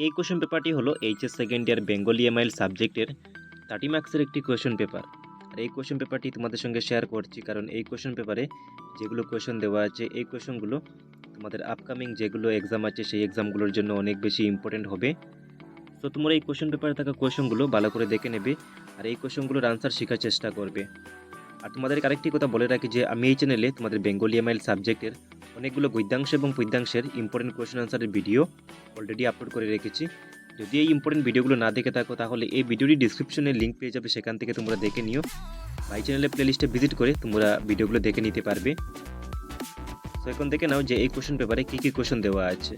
এই কোশ্চেন পেপারটি হলো HS second year Bengali MIL সাবজেক্টের 30 মার্কসের একটি কোশ্চেন পেপার। আর এই কোশ্চেন পেপারটি তোমাদের সঙ্গে শেয়ার করছি, কারণ এই কোশ্চেন পেপারে যেগুলো কোশ্চেন দেওয়া আছে এই কোশ্চেনগুলো তোমাদের আপকামিং যেগুলো এক্সাম আছে সেই এক্সামগুলোর জন্য অনেক বেশি ইম্পর্টেন্ট হবে। তো তোমরা এই কোশ্চেন পেপারে থাকা কোশ্চেনগুলো ভালো করে দেখে নেবে আর এই কোশ্চেনগুলোর আনসার শেখার চেষ্টা করবে। আর তোমাদেরকে আরেকটি কথা বলে রাখি যে আমি এই চ্যানেলে তোমাদের বেঙ্গলি এমআইএল সাবজেক্টের অনেকগুলো গদ্যাংশ এবং পদ্যাংশের ইম্পর্টেন্ট কোশ্চেন আনসারের ভিডিও অলরেডি আপলোড করে রেখেছি। যদি এই ইম্পর্টেন্ট ভিডিওগুলো না দেখে থাকো তাহলে এই ভিডিওটি ডিসক্রিপশনে লিঙ্ক পেয়ে যাবে, সেখান থেকে তোমরা দেখে নিও। মাই চ্যানেলের প্লেলিস্টে ভিজিট করে তোমরা ভিডিওগুলো দেখে নিতে পারবে। তো এখন দেখে নাও যে এই কোশ্চেন পেপারে কী কী কোশ্চেন দেওয়া আছে।